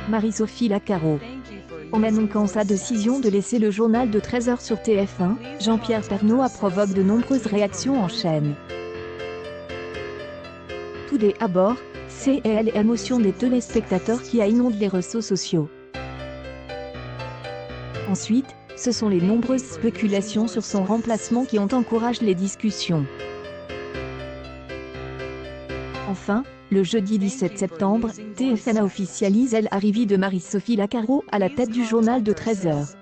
Marie-Sophie Lacaro. En annonçant sa décision de laisser le journal de 13h sur TF1, Jean-Pierre Pernaut a provoqué de nombreuses réactions en chaîne. Tout est à bord, c'est l'émotion des téléspectateurs qui a inondé les réseaux sociaux. Ensuite, ce sont les nombreuses spéculations sur son remplacement qui ont encouragé les discussions. Enfin, le jeudi 17 septembre, TF1 a officialisé l'arrivée de Marie-Sophie Lacaro à la tête du journal de 13h.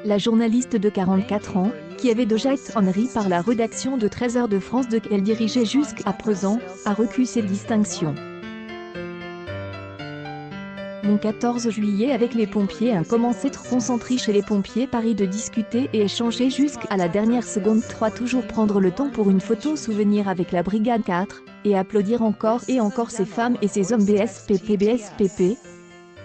La journaliste de 44 ans, qui avait déjà été honorée par la rédaction de 13h de France 2 qu'elle dirigeait jusqu'à présent, a reçu ses distinctions. Mon 14 juillet avec les pompiers a commencé à être concentré chez les pompiers Paris de discuter et échanger jusqu'à la dernière seconde 3 toujours prendre le temps pour une photo souvenir avec la brigade 4, et applaudir encore et encore ces femmes et ces hommes BSPP,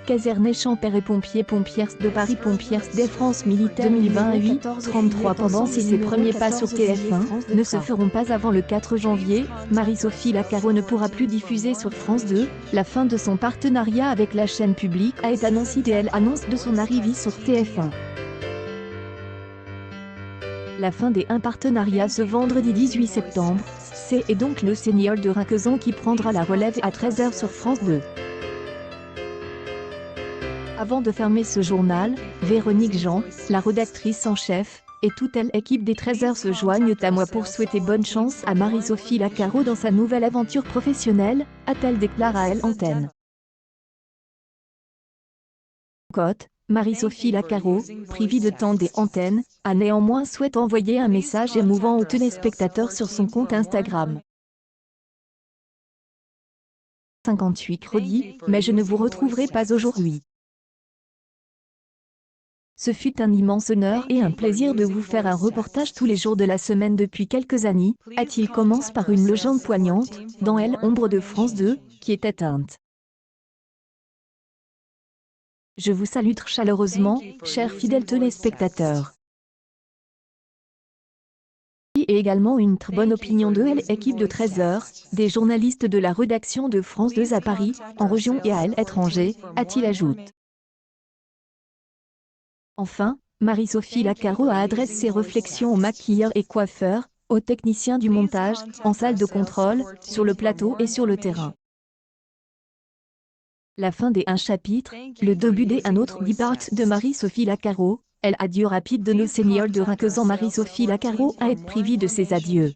Caserne Champère et pompiers de Paris pompiers des France militaire 2028-33 pendant ses premiers pas sur TF1 ne se feront pas avant le 4 janvier, Marie-Sophie Lacaro ne pourra plus diffuser sur France 2, la fin de son partenariat avec la chaîne publique a été annoncée et elle annonce de son arrivée sur TF1. La fin des partenariats ce vendredi 18 septembre, c'est donc le Seigneur de Rinquezan qui prendra la relève à 13h sur France 2. Avant de fermer ce journal, Véronique Jean, la rédactrice en chef, et toute l'équipe des 13h se joignent à moi pour souhaiter bonne chance à Marie-Sophie Lacaro dans sa nouvelle aventure professionnelle, a-t-elle déclaré à Elle Antenne. Marie-Sophie Lacaro, privée de temps des antennes, a néanmoins souhaité envoyer un message émouvant aux téléspectateurs sur son compte Instagram. 58 redit, mais je ne vous retrouverai pas aujourd'hui. Ce fut un immense honneur et un plaisir de vous faire un reportage tous les jours de la semaine depuis quelques années, a-t-il commence par une légende poignante, dans Elle Ombre de France 2, qui est éteinte. Je vous salue chaleureusement, chers fidèles téléspectateurs. Et également une très bonne opinion de l'équipe de 13h, des journalistes de la rédaction de France 2 à Paris, en région et à l'étranger, a-t-il ajouté. Enfin, Marie-Sophie Lacaro a adressé ses réflexions aux maquilleurs et coiffeurs, aux techniciens du montage, en salle de contrôle, sur le plateau et sur le terrain. La fin des un chapitre, le début des un autre départ de Marie-Sophie Lacaro, elle adieu rapide de nos seigneurs de Rinquezan. Marie-Sophie Lacaro a été privée de ses adieux.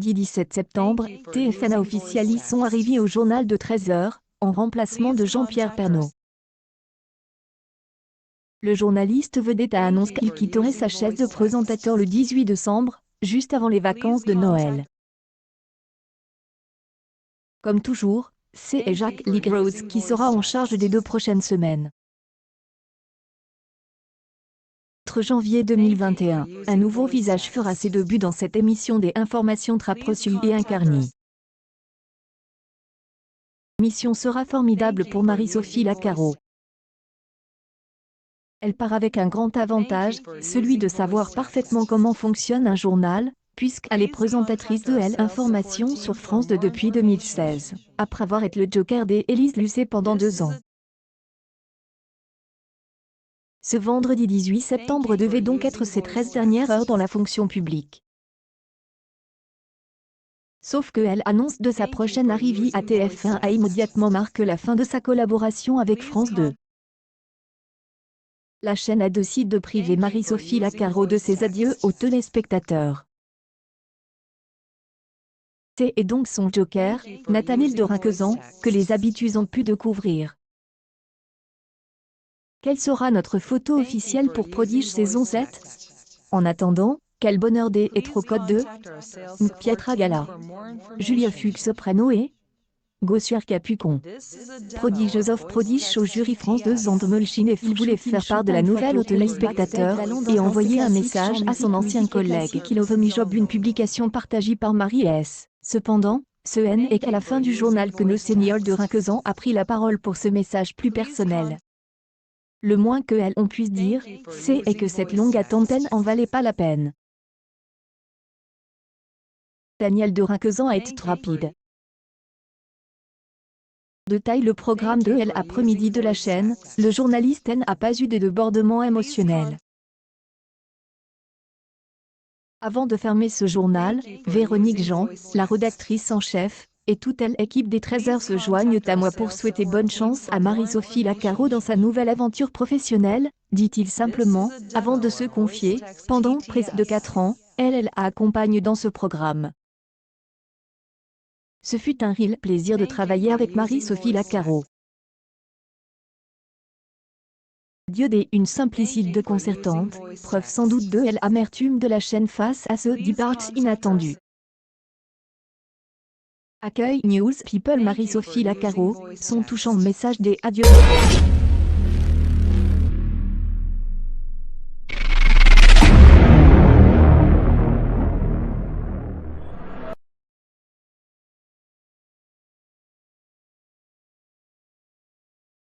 17 septembre, TF1 a officialisé son arrivée au journal de 13h, en remplacement de Jean-Pierre Pernaut. Le journaliste vedette a annoncé qu'il quitterait sa chaise de présentateur le 18 décembre, juste avant les vacances de Noël. Comme toujours, c'est Jacques Ligrose qui sera en charge des 2 prochaines semaines. 4 janvier 2021, un nouveau visage fera ses débuts dans cette émission des informations traprossues et incarnées. L'émission sera formidable pour Marie-Sophie Lacaro. Elle part avec un grand avantage, celui de savoir parfaitement comment fonctionne un journal, puisqu'elle est présentatrice de Information sur France 2 depuis 2016, après avoir été le joker d'Élise Lucet pendant 2 ans. Ce vendredi 18 septembre devait donc être ses 13 dernières heures dans la fonction publique. Sauf que elle annonce de sa prochaine arrivée à TF1 a immédiatement marqué la fin de sa collaboration avec France 2. La chaîne a décidé de priver Marie-Sophie Lacaro de ses adieux aux téléspectateurs. C'est donc son joker, Nathaniel de Rinquezan, que les habitués ont pu découvrir. Quelle sera notre photo officielle pour Prodige saison 7? En attendant, quel bonheur d'être au code de Pietra Gala, Julia Fuchs Pranoé, Gossuar Capucon, Prodige of Prodige au jury France 2 Zandmelchin et il voulait faire part de la nouvelle aux téléspectateurs et envoyer un message à son ancien collègue Kilovomi Job, une publication partagée par Marie S. Cependant, ce N est qu'à la fin du journal que nos seigneurs de Rinquezan a pris la parole pour ce message plus personnel. Le moins que on puisse dire, c'est que cette longue attente en valait pas la peine. Daniel de Rinquezan a été rapide. Détaille le programme de l'après-midi de la chaîne, le journaliste n'a pas eu de débordement émotionnel. Avant de fermer ce journal, Véronique Jean, la rédactrice en chef, et toute l'équipe des 13h se joignent à moi pour souhaiter bonne chance à Marie-Sophie Lacaro dans sa nouvelle aventure professionnelle, dit-il simplement, avant de se confier, pendant près de 4 ans, elle accompagne dans ce programme. Ce fut un réel plaisir de travailler avec Marie-Sophie Lacaro. Dieu des une simplicité déconcertante, preuve sans doute de l'amertume de la chaîne face à ce départ inattendu. Accueil News People Marie-Sophie Lacaro, son touchant message des adieux.